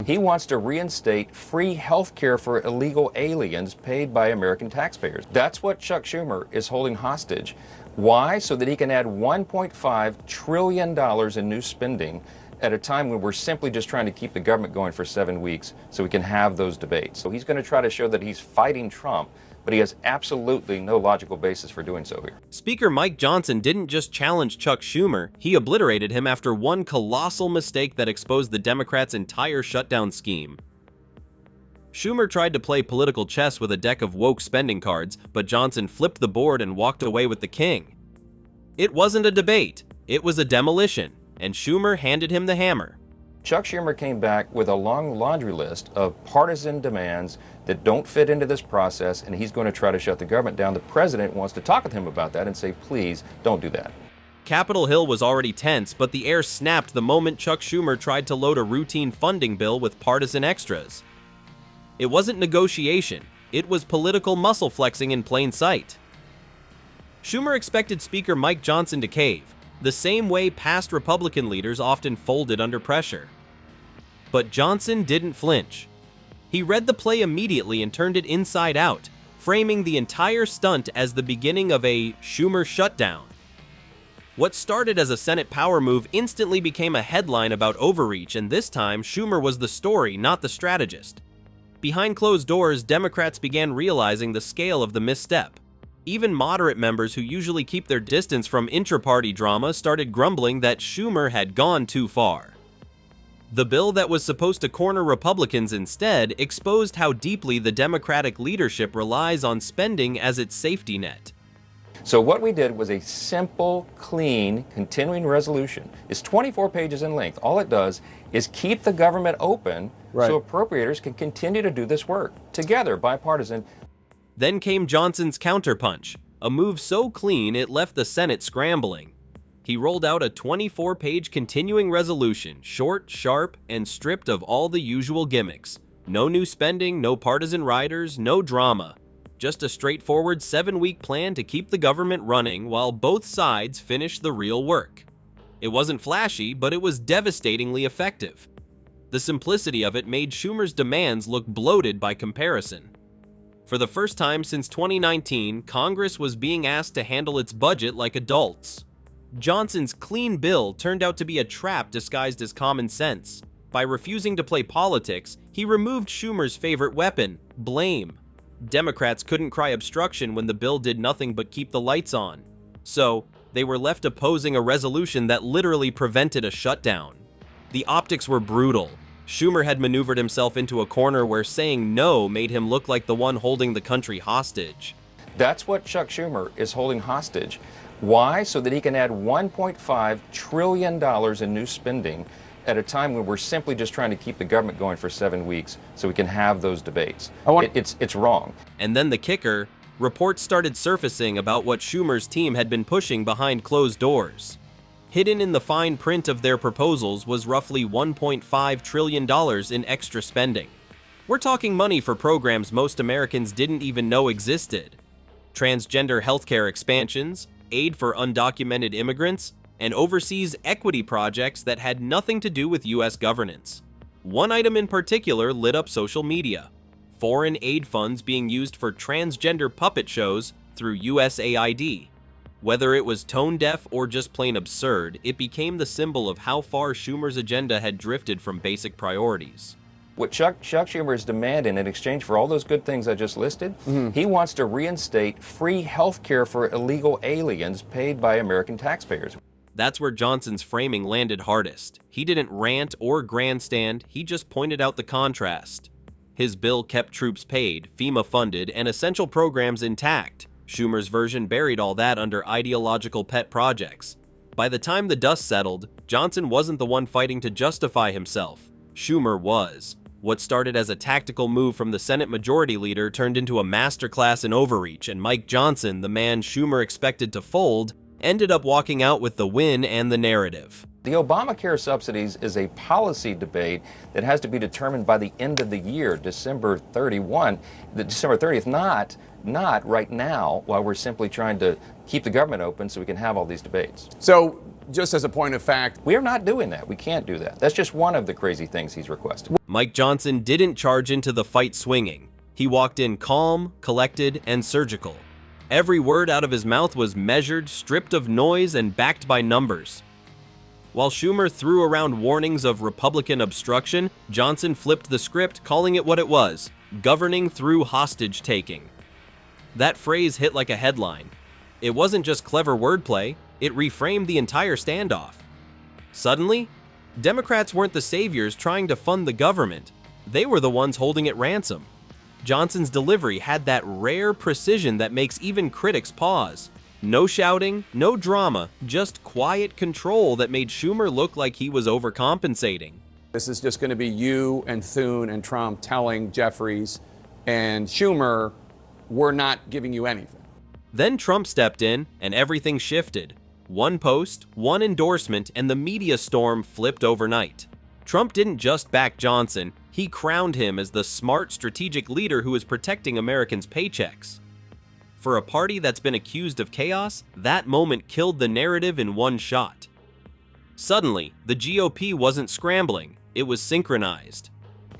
He wants to reinstate free health care for illegal aliens paid by American taxpayers. That's what Chuck Schumer is holding hostage. Why? So that he can add $1.5 trillion in new spending at a time when we're simply just trying to keep the government going for 7 weeks so we can have those debates. So he's going to try to show that he's fighting Trump, but he has absolutely no logical basis for doing so here. Speaker Mike Johnson didn't just challenge Chuck Schumer, he obliterated him after one colossal mistake that exposed the Democrats' entire shutdown scheme. Schumer tried to play political chess with a deck of woke spending cards, but Johnson flipped the board and walked away with the king. It wasn't a debate, it was a demolition, and Schumer handed him the hammer. Chuck Schumer came back with a long laundry list of partisan demands that don't fit into this process, and he's going to try to shut the government down. The president wants to talk with him about that and say, please, don't do that. Capitol Hill was already tense, but the air snapped the moment Chuck Schumer tried to load a routine funding bill with partisan extras. It wasn't negotiation, it was political muscle flexing in plain sight. Schumer expected Speaker Mike Johnson to cave, the same way past Republican leaders often folded under pressure. But Johnson didn't flinch. He read the play immediately and turned it inside out, framing the entire stunt as the beginning of a Schumer shutdown. What started as a Senate power move instantly became a headline about overreach, and this time Schumer was the story, not the strategist. Behind closed doors, Democrats began realizing the scale of the misstep. Even moderate members who usually keep their distance from intra-party drama started grumbling that Schumer had gone too far. The bill that was supposed to corner Republicans instead exposed how deeply the Democratic leadership relies on spending as its safety net. So what we did was a simple, clean, continuing resolution. It's 24 pages in length. All it does is keep the government open so appropriators can continue to do this work together, bipartisan. Then came Johnson's counterpunch, a move so clean it left the Senate scrambling. He rolled out a 24-page continuing resolution, short, sharp, and stripped of all the usual gimmicks. No new spending, no partisan riders, no drama. Just a straightforward 7-week plan to keep the government running while both sides finish the real work. It wasn't flashy, but it was devastatingly effective. The simplicity of it made Schumer's demands look bloated by comparison. For the first time since 2019, Congress was being asked to handle its budget like adults. Johnson's clean bill turned out to be a trap disguised as common sense. By refusing to play politics, he removed Schumer's favorite weapon, blame. Democrats couldn't cry obstruction when the bill did nothing but keep the lights on. So, they were left opposing a resolution that literally prevented a shutdown. The optics were brutal. Schumer had maneuvered himself into a corner where saying no made him look like the one holding the country hostage. That's what Chuck Schumer is holding hostage. Why? So that he can add $1.5 trillion in new spending at a time when we're simply just trying to keep the government going for 7 weeks so we can have those debates. It's wrong. And then the kicker, reports started surfacing about what Schumer's team had been pushing behind closed doors. Hidden in the fine print of their proposals was roughly $1.5 trillion in extra spending. We're talking money for programs most Americans didn't even know existed. Transgender healthcare expansions, aid for undocumented immigrants, and overseas equity projects that had nothing to do with U.S. governance. One item in particular lit up social media: foreign aid funds being used for transgender puppet shows through USAID. Whether it was tone-deaf or just plain absurd, it became the symbol of how far Schumer's agenda had drifted from basic priorities. What Chuck Schumer is demanding in exchange for all those good things I just listed, he wants to reinstate free health care for illegal aliens paid by American taxpayers. That's where Johnson's framing landed hardest. He didn't rant or grandstand, he just pointed out the contrast. His bill kept troops paid, FEMA funded, and essential programs intact. Schumer's version buried all that under ideological pet projects. By the time the dust settled, Johnson wasn't the one fighting to justify himself. Schumer was. What started as a tactical move from the Senate Majority Leader turned into a masterclass in overreach, and Mike Johnson, the man Schumer expected to fold, ended up walking out with the win and the narrative. The Obamacare subsidies is a policy debate that has to be determined by the end of the year, December 30th, not right now, while we're simply trying to keep the government open so we can have all these debates. So just as a point of fact, We are not doing that. We can't do that. That's just one of the crazy things he's requested. Mike Johnson didn't charge into the fight swinging. He walked in calm, collected, and surgical. Every word out of his mouth was measured, stripped of noise, and backed by numbers. While Schumer threw around warnings of Republican obstruction, Johnson flipped the script, calling it what it was: governing through hostage-taking. That phrase hit like a headline. It wasn't just clever wordplay, it reframed the entire standoff. Suddenly, Democrats weren't the saviors trying to fund the government. They were the ones holding it ransom. Johnson's delivery had that rare precision that makes even critics pause. No shouting, no drama, just quiet control that made Schumer look like he was overcompensating. this is just going to be you and Thune and Trump telling Jeffries and Schumer, we're not giving you anything. Then Trump stepped in and everything shifted. One post, one endorsement, and the media storm flipped overnight. Trump didn't just back Johnson, he crowned him as the smart, strategic leader who is protecting Americans' paychecks. For a party that's been accused of chaos, that moment killed the narrative in one shot. Suddenly, the GOP wasn't scrambling, it was synchronized.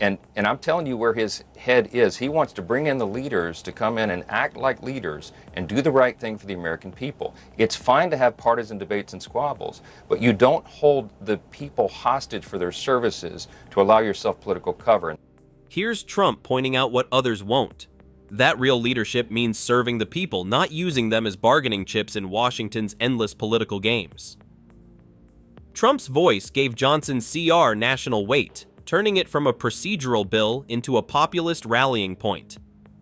And I'm telling you where his head is. He wants to bring in the leaders to come in and act like leaders and do the right thing for the American people. It's fine to have partisan debates and squabbles, but you don't hold the people hostage for their services to allow yourself political cover. Here's Trump pointing out what others won't. That real leadership means serving the people, not using them as bargaining chips in Washington's endless political games. Trump's voice gave Johnson's CR national weight, turning it from a procedural bill into a populist rallying point.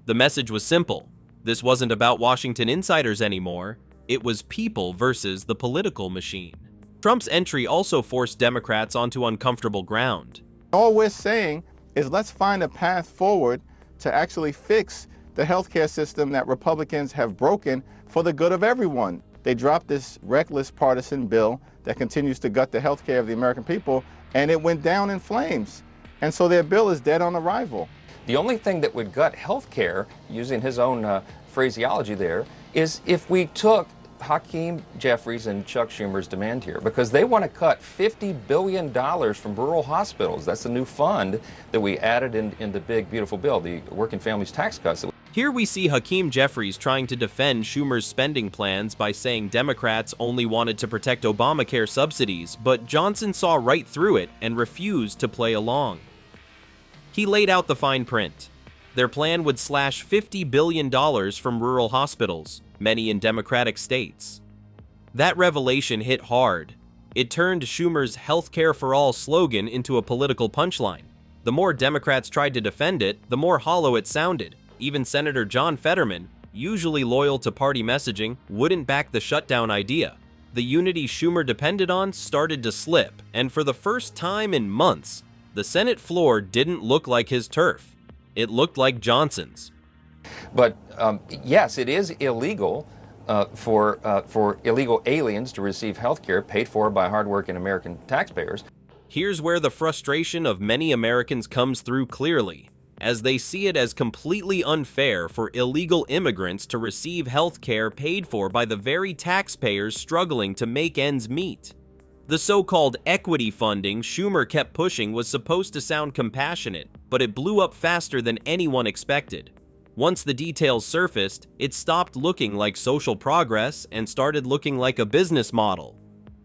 The message was simple. This wasn't about Washington insiders anymore. It was people versus the political machine. Trump's entry also forced Democrats onto uncomfortable ground. All we're saying is let's find a path forward to actually fix the healthcare system that Republicans have broken for the good of everyone. They dropped this reckless partisan bill that continues to gut the healthcare of the American people, and it went down in flames. And so their bill is dead on arrival. The only thing that would gut health care, using his own phraseology there, is if we took Hakeem Jeffries and Chuck Schumer's demand here, because they want to cut $50 billion from rural hospitals. That's the new fund that we added in the big, beautiful bill, the Working Families Tax Cuts. Here we see Hakeem Jeffries trying to defend Schumer's spending plans by saying Democrats only wanted to protect Obamacare subsidies, but Johnson saw right through it and refused to play along. He laid out the fine print. Their plan would slash $50 billion from rural hospitals, many in Democratic states. That revelation hit hard. It turned Schumer's "Healthcare for All" slogan into a political punchline. The more Democrats tried to defend it, the more hollow it sounded. Even Senator John Fetterman, usually loyal to party messaging, wouldn't back the shutdown idea. The unity Schumer depended on started to slip, and for the first time in months, the Senate floor didn't look like his turf. It looked like Johnson's. But yes, it is illegal for illegal aliens to receive health care paid for by hardworking American taxpayers. Here's where the frustration of many Americans comes through clearly, as they see it as completely unfair for illegal immigrants to receive health care paid for by the very taxpayers struggling to make ends meet. The so-called equity funding Schumer kept pushing was supposed to sound compassionate, but it blew up faster than anyone expected. Once the details surfaced, it stopped looking like social progress and started looking like a business model.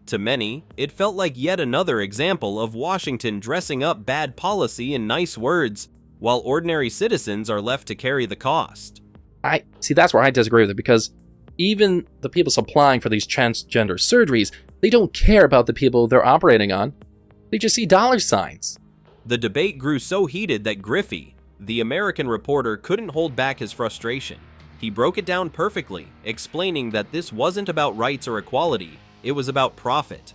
To many, it felt like yet another example of Washington dressing up bad policy in nice words, while ordinary citizens are left to carry the cost. I see, that's where I disagree with it, because even the people supplying for these transgender surgeries, they don't care about the people they're operating on. They just see dollar signs. The debate grew so heated that Griffey, the American reporter, couldn't hold back his frustration. He broke it down perfectly, explaining that this wasn't about rights or equality, it was about profit.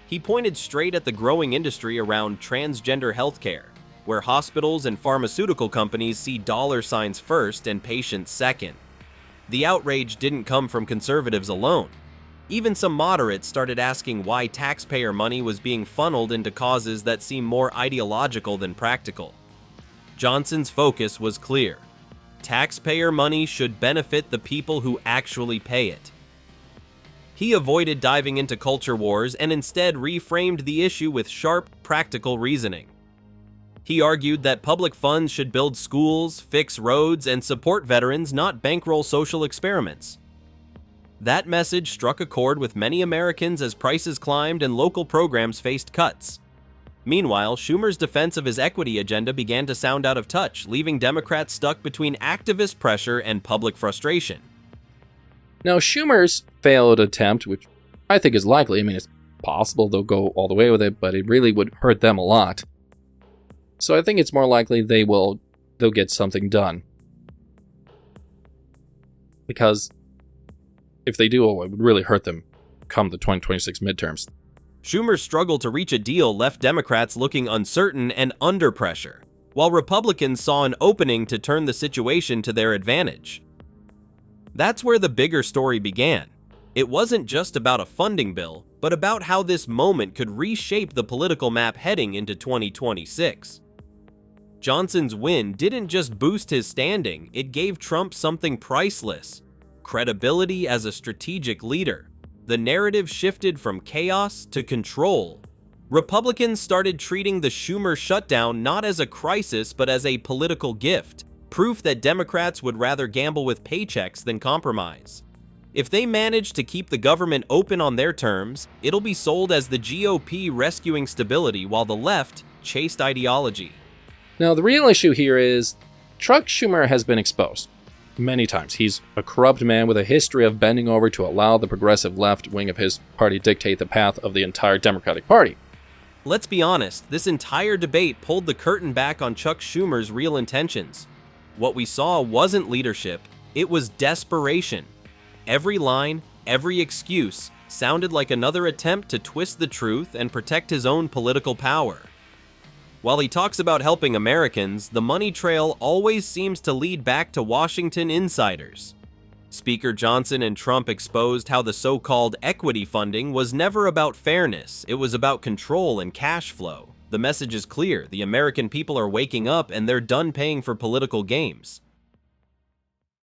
He pointed straight at the growing industry around transgender healthcare, where hospitals and pharmaceutical companies see dollar signs first and patients second. The outrage didn't come from conservatives alone. Even some moderates started asking why taxpayer money was being funneled into causes that seem more ideological than practical. Johnson's focus was clear. Taxpayer money should benefit the people who actually pay it. He avoided diving into culture wars and instead reframed the issue with sharp, practical reasoning. He argued that public funds should build schools, fix roads, and support veterans, not bankroll social experiments. That message struck a chord with many Americans as prices climbed and local programs faced cuts. Meanwhile, Schumer's defense of his equity agenda began to sound out of touch, leaving Democrats stuck between activist pressure and public frustration. Now, Schumer's failed attempt, which I think is likely, I mean, it's possible they'll go all the way with it, but it really would hurt them a lot. So I think it's more likely they'll get something done. Because if they do, it would really hurt them come the 2026 midterms. Schumer's struggle to reach a deal left Democrats looking uncertain and under pressure, while Republicans saw an opening to turn the situation to their advantage. That's where the bigger story began. It wasn't just about a funding bill, but about how this moment could reshape the political map heading into 2026. Johnson's win didn't just boost his standing, it gave Trump something priceless: credibility as a strategic leader. The narrative shifted from chaos to control. Republicans started treating the Schumer shutdown not as a crisis but as a political gift, proof that Democrats would rather gamble with paychecks than compromise. If they manage to keep the government open on their terms, it'll be sold as the GOP rescuing stability while the left chased ideology. Now, the real issue here is Chuck Schumer has been exposed many times. He's a corrupt man with a history of bending over to allow the progressive left wing of his party dictate the path of the entire Democratic Party. Let's be honest, this entire debate pulled the curtain back on Chuck Schumer's real intentions. What we saw wasn't leadership, it was desperation. Every line, every excuse sounded like another attempt to twist the truth and protect his own political power. While he talks about helping Americans, the money trail always seems to lead back to Washington insiders. Speaker Johnson and Trump exposed how the so-called equity funding was never about fairness, it was about control and cash flow. The message is clear: the American people are waking up and they're done paying for political games.